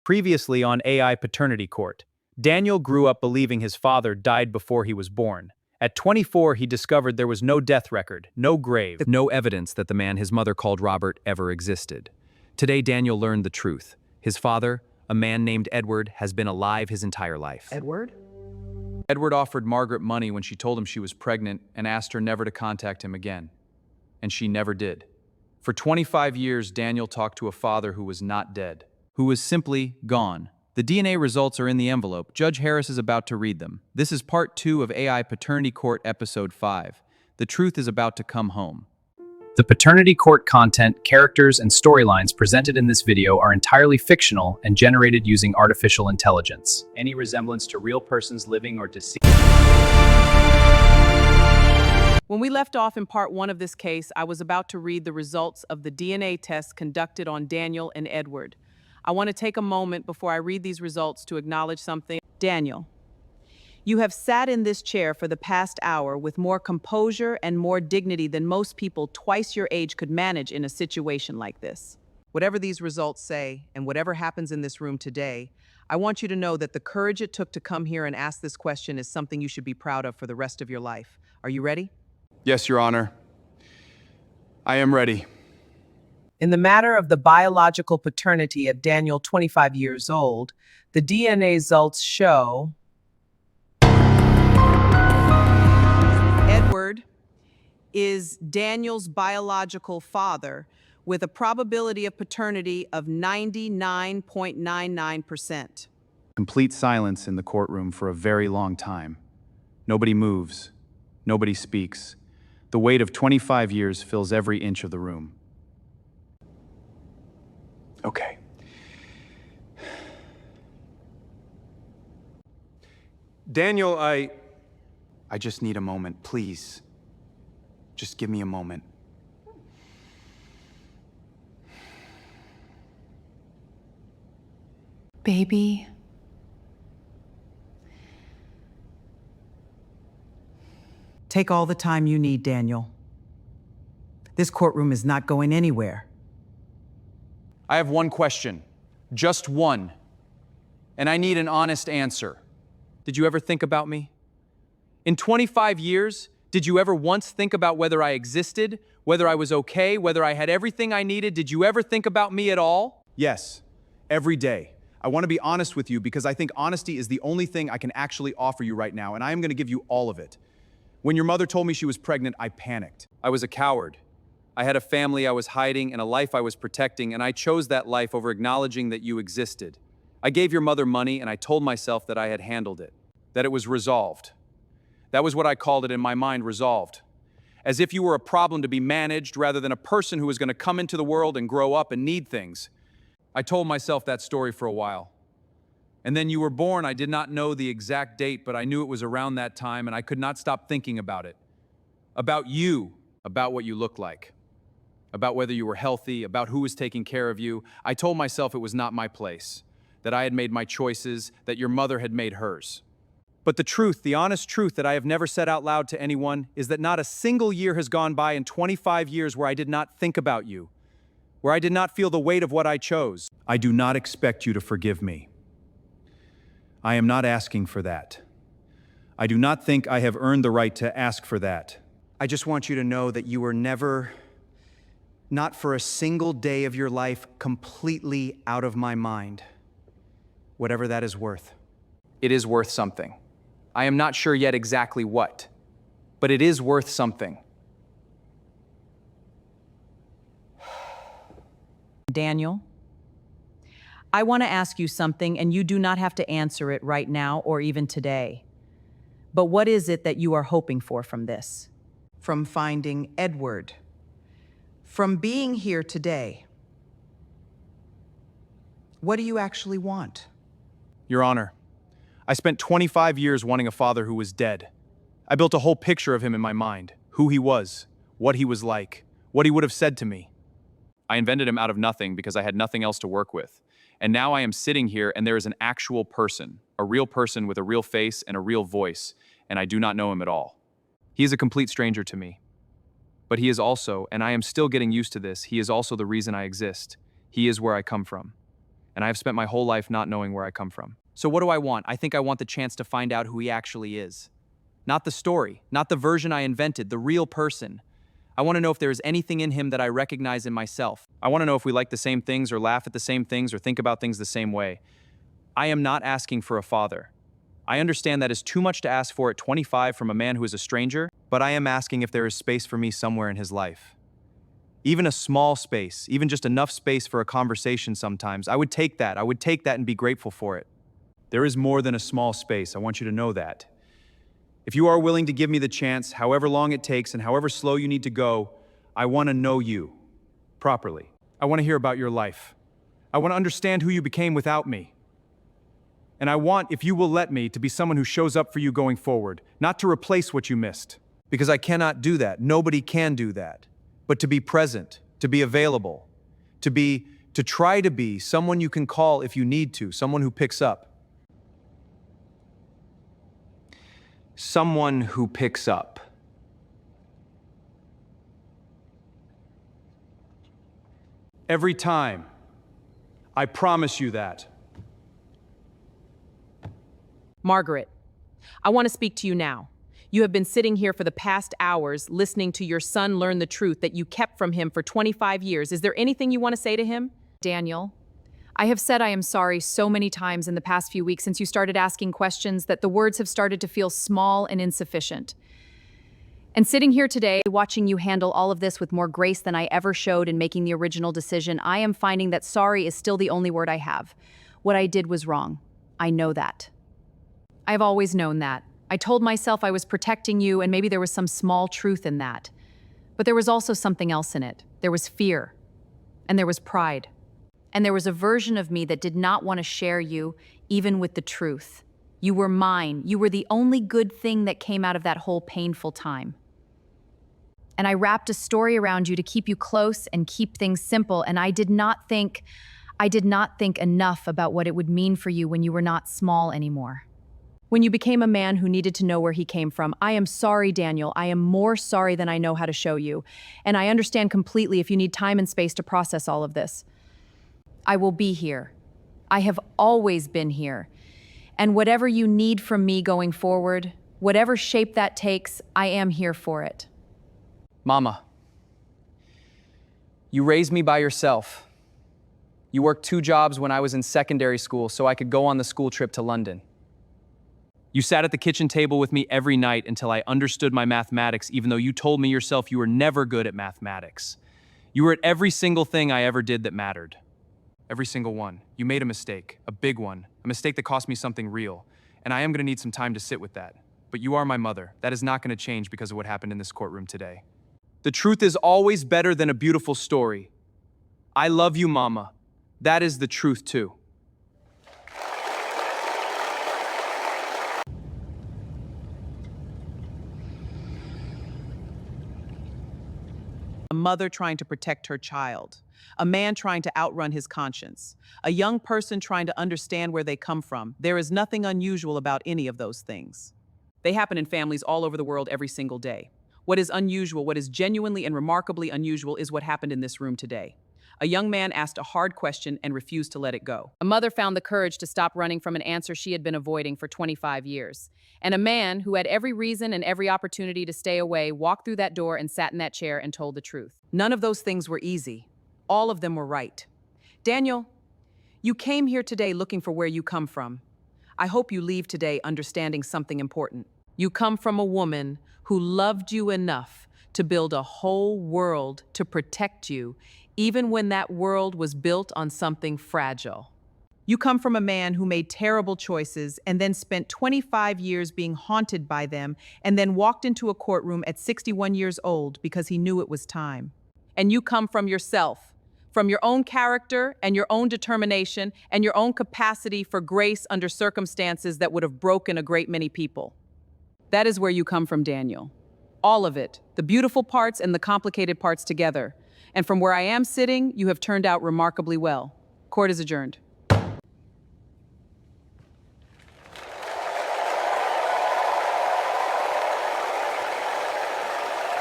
Previously on AI Paternity Court, Daniel grew up believing his father died before he was born. At 24, he discovered there was no death record, no grave, no evidence that the man his mother called Robert ever existed. Today, Daniel learned the truth. His father, a man named Edward, has been alive his entire life. Edward? Edward offered Margaret money when she told him she was pregnant and asked her never to contact him again. And she never did. For 25 years, Daniel talked to a father who was not dead, who was simply gone. The DNA results are in the envelope. Judge Harris is about to read them. This is part 2 of AI Paternity Court Episode 5. The truth is about to come home. The Paternity Court content, characters, and storylines presented in this video are entirely fictional and generated using artificial intelligence. Any resemblance to real persons living or deceased. When we left off in part 1 of this case, I was about to read the results of the DNA test conducted on Daniel and Edward. I want to take a moment before I read these results to acknowledge something. Daniel, you have sat in this chair for the past hour with more composure and more dignity than most people twice your age could manage in a situation like this. Whatever these results say, and whatever happens in this room today, I want you to know that the courage it took to come here and ask this question is something you should be proud of for the rest of your life. Are you ready? Yes, Your Honor. I am ready. In the matter of the biological paternity of Daniel, 25 years old, the DNA results show Edward is Daniel's biological father with a probability of paternity of 99.99%. Complete silence in the courtroom for a very long time. Nobody moves. Nobody speaks. The weight of 25 years fills every inch of the room. Okay. Daniel, I just need a moment, please. Just give me a moment. Baby. Take all the time you need, Daniel. This courtroom is not going anywhere. I have one question. Just one. And I need an honest answer. Did you ever think about me? In 25 years, did you ever once think about whether I existed, whether I was okay, whether I had everything I needed? Did you ever think about me at all? Yes, every day. I want to be honest with you because I think honesty is the only thing I can actually offer you right now, and I am going to give you all of it. When your mother told me she was pregnant, I panicked. I was a coward. I had a family I was hiding and a life I was protecting, and I chose that life over acknowledging that you existed. I gave your mother money, and I told myself that I had handled it, that it was resolved. That was what I called it in my mind, resolved. As if you were a problem to be managed rather than a person who was going to come into the world and grow up and need things. I told myself that story for a while. And then you were born. I did not know the exact date, but I knew it was around that time, and I could not stop thinking about it. About you, about what you looked like, about whether you were healthy, about who was taking care of you. I told myself it was not my place, that I had made my choices, that your mother had made hers. But the truth, the honest truth that I have never said out loud to anyone is that not a single year has gone by in 25 years where I did not think about you, where I did not feel the weight of what I chose. I do not expect you to forgive me. I am not asking for that. I do not think I have earned the right to ask for that. I just want you to know that you were never, not for a single day of your life, completely out of my mind. Whatever that is worth. It is worth something. I am not sure yet exactly what, but it is worth something. Daniel, I want to ask you something, and you do not have to answer it right now or even today. But what is it that you are hoping for from this? From finding Edward? From being here today? What do you actually want? Your Honor, I spent 25 years wanting a father who was dead. I built a whole picture of him in my mind, who he was, what he was like, what he would have said to me. I invented him out of nothing because I had nothing else to work with. And now I am sitting here and there is an actual person, a real person with a real face and a real voice, and I do not know him at all. He is a complete stranger to me. But he is also, and I am still getting used to this, he is also the reason I exist. He is where I come from. and I have spent my whole life not knowing where I come from. So what do I want? I think I want the chance to find out who he actually is. Not the story, not the version I invented, the real person. I want to know if there is anything in him that I recognize in myself. I want to know if we like the same things or laugh at the same things or think about things the same way. I am not asking for a father. I understand that is too much to ask for at 25 from a man who is a stranger, but I am asking if there is space for me somewhere in his life. Even a small space, even just enough space for a conversation sometimes, I would take that. I would take that and be grateful for it. There is more than a small space. I want you to know that. If you are willing to give me the chance, however long it takes and however slow you need to go, I want to know you properly. I want to hear about your life. I want to understand who you became without me. And I want, if you will let me, to be someone who shows up for you going forward, not to replace what you missed. Because I cannot do that. Nobody can do that. But to be present, to be available, to try to be someone you can call if you need to, someone who picks up. Someone who picks up. Every time. I promise you that. Margaret, I want to speak to you now. You have been sitting here for the past hours listening to your son learn the truth that you kept from him for 25 years. Is there anything you want to say to him? Daniel, I have said I am sorry so many times in the past few weeks since you started asking questions that the words have started to feel small and insufficient. And sitting here today, watching you handle all of this with more grace than I ever showed in making the original decision, I am finding that sorry is still the only word I have. What I did was wrong. I know that. I've always known that. I told myself I was protecting you, and maybe there was some small truth in that. But there was also something else in it. There was fear. And there was pride. And there was a version of me that did not want to share you, even with the truth. You were mine. You were the only good thing that came out of that whole painful time. And I wrapped a story around you to keep you close and keep things simple, and I did not think enough about what it would mean for you when you were not small anymore. When you became a man who needed to know where he came from, I am sorry, Daniel. I am more sorry than I know how to show you. And I understand completely if you need time and space to process all of this. I will be here. I have always been here. And whatever you need from me going forward, whatever shape that takes, I am here for it. Mama, you raised me by yourself. You worked 2 jobs when I was in secondary school so I could go on the school trip to London. You sat at the kitchen table with me every night until I understood my mathematics, even though you told me yourself you were never good at mathematics. You were at every single thing I ever did that mattered. Every single one. You made a mistake, a big one, a mistake that cost me something real, and I am going to need some time to sit with that. But you are my mother. That is not going to change because of what happened in this courtroom today. The truth is always better than a beautiful story. I love you, Mama. That is the truth, too. A mother trying to protect her child, a man trying to outrun his conscience, a young person trying to understand where they come from. There is nothing unusual about any of those things. They happen in families all over the world every single day. What is unusual, what is genuinely and remarkably unusual is what happened in this room today. A young man asked a hard question and refused to let it go. A mother found the courage to stop running from an answer she had been avoiding for 25 years. And a man who had every reason and every opportunity to stay away walked through that door and sat in that chair and told the truth. None of those things were easy. All of them were right. Daniel, you came here today looking for where you come from. I hope you leave today understanding something important. You come from a woman who loved you enough to build a whole world to protect you, even when that world was built on something fragile. You come from a man who made terrible choices and then spent 25 years being haunted by them and then walked into a courtroom at 61 years old because he knew it was time. And you come from yourself, from your own character and your own determination and your own capacity for grace under circumstances that would have broken a great many people. That is where you come from, Daniel. All of it, the beautiful parts and the complicated parts together. And from where I am sitting, you have turned out remarkably well. Court is adjourned.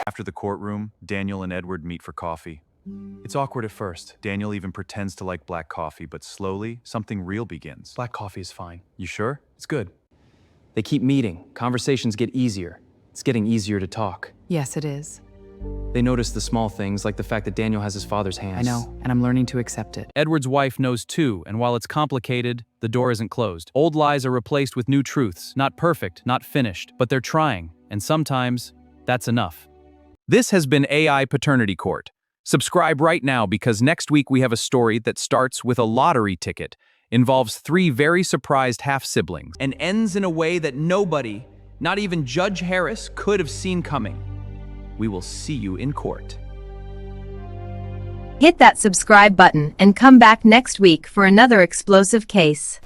After the courtroom, Daniel and Edward meet for coffee. It's awkward at first. Daniel even pretends to like black coffee, but slowly, something real begins. Black coffee is fine. You sure? It's good. They keep meeting. Conversations get easier. It's getting easier to talk. Yes, it is. They notice the small things, like the fact that Daniel has his father's hands. I know, and I'm learning to accept it. Edward's wife knows too, and while it's complicated, the door isn't closed. Old lies are replaced with new truths. Not perfect, not finished, but they're trying, and sometimes that's enough. This has been AI Paternity Court. Subscribe right now because next week we have a story that starts with a lottery ticket, involves 3 very surprised half-siblings, and ends in a way that nobody, not even Judge Harris, could have seen coming. We will see you in court. Hit that subscribe button and come back next week for another explosive case.